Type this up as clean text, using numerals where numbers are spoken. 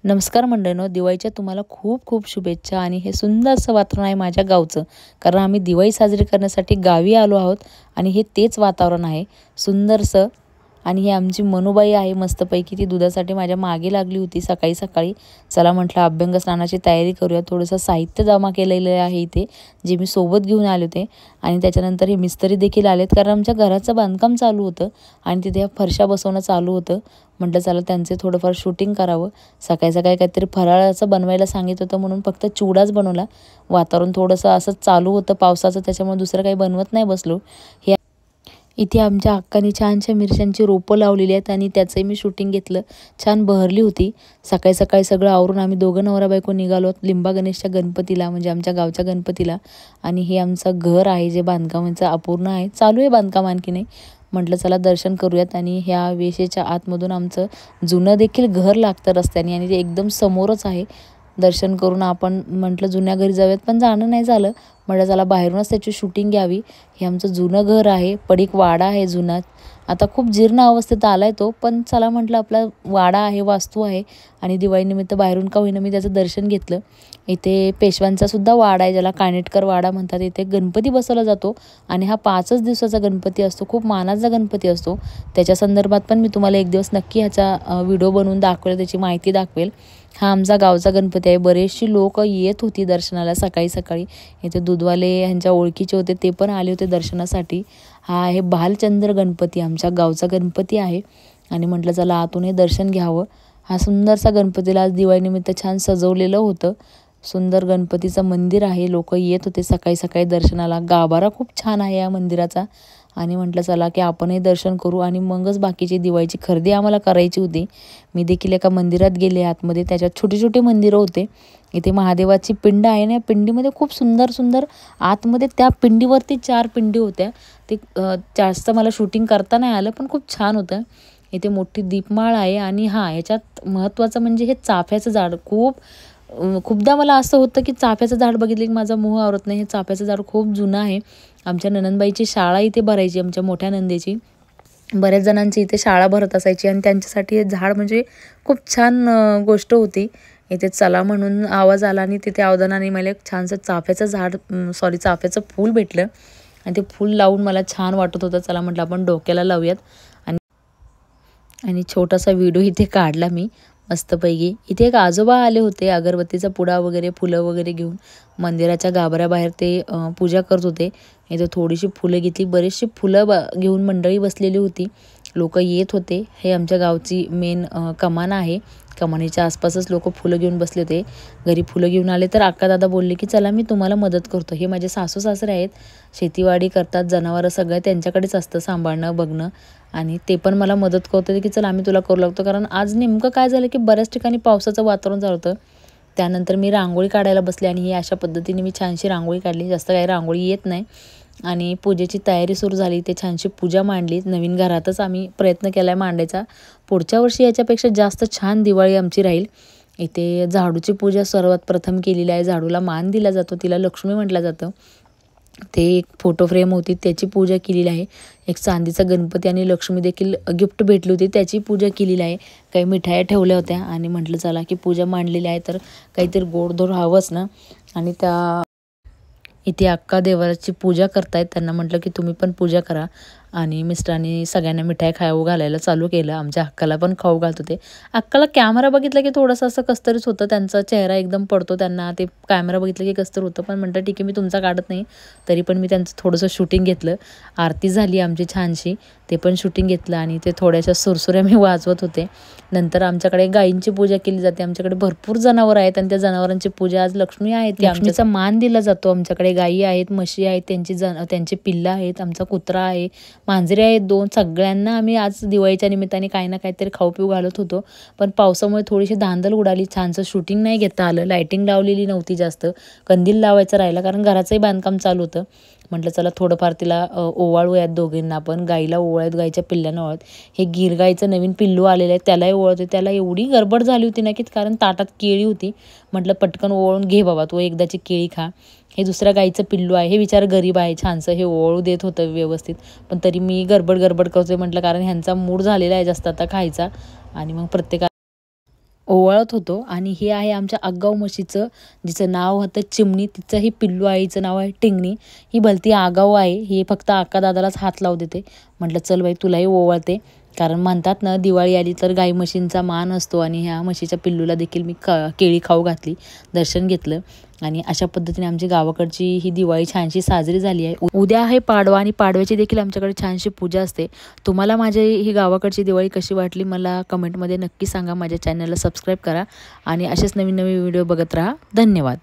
नमस्कार मंडळींनो, दिवाळीच्या तुम्हाला खूप खूप शुभेच्छा. आणि हे सुंदर असं वातावरण आहे माझ्या गावचं, कारण आम्ही दिवाळी साजरी करण्यासाठी गावी आलो आहोत. आणि हे तेच वातावरण आहे सुंदरसं. आणि ही आमची मनुबाई आहे मस्तपैकी, ती दुधासाठी माझ्या मागे लागली होती सकाळी सकाळी. चला म्हटलं अभ्यंग स्नानाची तयारी करूया. थोडंसं साहित्य जमा केलेलं आहे इथे, जे मी सोबत घेऊन आले होते. आणि त्याच्यानंतर हे मिस्त्री देखील आलेत, कारण आमच्या घराचं बांधकाम चालू होतं आणि तिथे फरशा बसवणं चालू होतं. म्हटलं चला त्यांचे थोडंफार शूटिंग करावं. सकाळी सकाळी काहीतरी फराळाचं बनवायला सांगितलं होतं, म्हणून फक्त चिवडाच बनवला. वातावरण थोडंसं असं चालू होतं पावसाचं, त्याच्यामुळे दुसरं काही बनवत नाही बसलो. हे इथे आमच्या अक्काने छानशा मिरच्यांची रोपं लावलेली आहेत आणि त्याचंही मी शूटिंग घेतलं. छान बहरली होती. सकाळी सकाळी सगळं आवरून आम्ही दोघं नवरा बायको निघालो लिंबा गणेशच्या गणपतीला, म्हणजे आमच्या गावच्या गणपतीला. आणि हे आमचं घर आहे जे बांधकामाचं अपूर्ण आहे, चालू आहे बांधकाम आणखी नाही. म्हटलं चला दर्शन करूयात. आणि ह्या वेशेच्या आतमधून आमचं जुनं देखील घर लागतं रस्त्याने, आणि ते एकदम समोरच आहे. दर्शन करून आपण म्हटलं जुन्या घरी जाऊयात, पण जाणं नाही झालं. म्हटलं चला बाहेरूनच त्याची शूटिंग घ्यावी. हे आमचं जुनं घर आहे, पडीक वाडा आहे जुना. आता खूप जीर्ण अवस्थेत आला आहे तो, पण चला म्हटलं आपला वाडा आहे, वास्तू आहे. आणि दिवाळीनिमित्त बाहेरून का होईना मी त्याचं दर्शन घेतलं. इथे पेशव्यांचा सुद्धा वाडा आहे, ज्याला कानेटकर वाडा म्हणतात. इथे गणपती बसवला जातो आणि हा 5च दिवसाचा गणपती असतो, खूप मानाचा गणपती असतो. त्याच्या संदर्भात पण मी तुम्हाला एक दिवस नक्की ह्याचा व्हिडिओ बनवून दाखवेल, त्याची माहिती दाखवेल. हा आमचा गावचा गणपती आहे. बरेचशी लोक येत होती दर्शनाला सकाळी सकाळी. इथे दूधवाले ह्यांच्या ओळखीचे होते, ते पण आले होते दर्शनासाठी. हा आहे भालचंद्र गणपती, आमच्या गावचा गणपती आहे. आणि म्हटलं चला आतून हे दर्शन घ्यावं. हा सुंदरसा गणपतीला आज दिवाळीनिमित्त छान सजवलेलं होतं. सुंदर गणपतीचं मंदिर आहे. लोक येत होते सकाळी सकाळी दर्शनाला. गाभारा खूप छान आहे या मंदिराचा. आणि म्हटलं चला की आपणही दर्शन करू, आणि मगच बाकीची दिवाळीची खरेदी आम्हाला करायची होती. मी देखील एका मंदिरात गेले आतमध्ये, त्याच्यात छोटे छोटे मंदिरं होते. इथे महादेवाची पिंड आहे ना, पिंडीमध्ये खूप सुंदर सुंदर आतमध्ये, त्या पिंडीवरती 4 पिंडी होत्या. ते जास्त मला शूटिंग करता नाही आलं, पण खूप छान होतं. इथे मोठी दीपमाळ आहे. आणि हां, याच्यात महत्त्वाचं म्हणजे हे चाफ्याचं झाड. खूपदा मला असं होतं की चाफ्याचं झाड बघितलं की माझा मोह आवरत नाही. हे चाफ्याचं झाड खूप जुनं आहे. आमच्या नणंदबाईची शाळा इथे भरायची, आमच्या मोठ्या नंदेची. बऱ्याच जणांची इथे शाळा भरत असायची, आणि त्यांच्यासाठी हे झाड म्हणजे खूप छान गोष्ट होती. इथे चला म्हणून आवाज आला आणि तिथे अवधानाने मला एक छानसं चाफ्याचं फूल भेटलं. आणि ते फूल लावून मला छान वाटत होतं. चला म्हटलं आपण डोक्याला लावूयात. आणि छोटासा व्हिडिओ इथे काढला मी मस्तपैकी. इथे एक आजोबा आले होते, अगरबत्तीचा पुडा वगैरे फुलं वगैरे घेऊन मंदिराच्या गाभाऱ्याबाहेर ते पूजा करत होते. इथे थोडीशी फुलं घेतली, बरीचशी फुलं घेऊन मंडळी बसलेली होती. लोक येत होते. हे आमच्या गावची मेन कमान आहे. कमानीच्या आसपासच लोक फुलं घेऊन बसले होते. घरी फुलं घेऊन आले तर अक्का दादा बोलले की चला मी तुम्हाला मदत करतो. हे माझे सासू सासरे आहेत, शेतीवाडी करतात, जनावरं सगळं त्यांच्याकडेच असतं सांभाळणं बघणं. आणि ते पण मला मदत करत की चल आम्ही तुला करू लागतो. कारण आज नेमकं काय झालं की बऱ्याच ठिकाणी पावसाचं वातावरण झालं होतं. त्यानंतर मी रांगोळी काढायला बसले, आणि ही अशा पद्धतीने मी छानशी रांगोळी काढली. जास्त काही रांगोळी येत नाही. आणि पूजेची तयारी सुरू झाली. ते छानशी पूजा मांडली. नवीन घरातच आम्ही प्रयत्न केला आहे मांडायचा. पुढच्या वर्षी याच्यापेक्षा जास्त छान दिवाळी आमची राहील. इथे झाडूची पूजा सर्वात प्रथम केलेली आहे. झाडूला मान दिला जातो, तिला लक्ष्मी म्हटलं जातं. ते एक फोटो फ्रेम होती, त्याची पूजा केलेली आहे. एक चांदीचा गणपती आणि लक्ष्मी देखील गिफ्ट भेटली होती, त्याची पूजा केलेली आहे. काही मिठाया ठेवल्या होत्या. आणि म्हटलं चला की पूजा मांडलेली आहे तर काहीतरी गोडधोड हवंच ना. आणि इथे अक्का देवाची पूजा करतायत. त्यांना म्हटलं की तुम्ही पण पूजा करा. आणि मिस्टरांनी सगळ्यांना मिठाई खाऊ घालायला चालू केलं. आमच्या अक्काला पण खाऊ घालत होते. अक्काला कॅमेरा बघितला की थोडंसं असं कसतरीच होतं. त्यांचा चेहरा एकदम पडतो त्यांना, ते कॅमेरा बघितलं की कसतर होतं. पण म्हटलं ठीक आहे मी तुमचा काढत नाही, तरी पण मी त्यांचं थोडंसं शूटिंग घेतलं. आरती झाली आमची छानशी, ते पण शूटिंग घेतलं. आणि ते थोड्याशा सुरसुऱ्या मी वाजवत होते. नंतर आमच्याकडे गायींची पूजा केली जाते. आमच्याकडे भरपूर जनावरं आहेत, आणि त्या जनावरांची पूजा आज लक्ष्मी आहेत की लक्ष्मीचा मान दिला जातो. आमच्याकडे गायी आहेत, म्हशी आहेत, त्यांची पिल्लं आहेत, आमचा कुत्रा आहे, मांजरे आहेत 2. सगळ्यांना आम्ही आज दिवाळीच्या निमित्ताने काही ना काहीतरी खाऊ पिऊ घालत होतो. पण पावसामुळे थोडीशी धांदल उडाली, छानसं शूटिंग नाही घेता आलं. लायटिंग लावलेली नव्हती जास्त, कंदील लावायचा राहिला कारण घराचंही बांधकाम चालू होतं. म्हटलं चला थोडंफार तिला ओवाळूयात दोघींना पण. गाईला ओवाळत, गाईच्या पिल्लांना ओवाळत. हे गीर गाईचं नवीन पिल्लू आलेलं आहे, त्यालाही ओवाळते. त्याला एवढी गडबड झाली होती ना की कारण ताटात केळी होती. म्हटलं पटकन ओवाळून घे बाबा, तू एकदाची केळी खा. हे दुसऱ्या गाईचं पिल्लू आहे, हे विचार गरीब आहे, छानसं हे ओवाळू देत होतं व्यवस्थित. पण तरी मी गडबड करतोय म्हटलं, कारण ह्यांचा मूड झालेला आहे जास्त आता खायचा. आणि मग ओवाळत होतो. आणि हे आहे आमच्या आगाऊ म्हशीचं, जिचं नाव होतं चिमणी. तिचंही पिल्लू आईचं नाव आहे टिंगणी. ही भलती आगाऊ आहे, ही फक्त आका दादालाच हात लावू देते. म्हटलं चल बाई तुलाही ओवाळते, कारण म्हणतात ना दिवाळी आली तर गाई म्हशींचा मान असतो. आणि ह्या म्हशीच्या पिल्लूला देखील मी केळी खाऊ घातली, दर्शन घेतलं. आणि अशा पद्धतीने आमची गावाकडची ही दिवाळी छानशी साजरी झाली आहे. उद्या आहे पाडवा आणि पाडव्याची देखील आमच्याकडे छानशी पूजा असते. तुम्हाला माझी ही गावाकडची दिवाळी कशी वाटली मला कमेंटमध्ये नक्की सांगा. माझ्या चॅनलला सबस्क्राईब करा आणि असेच नवीन नवीन व्हिडिओ बघत राहा. धन्यवाद.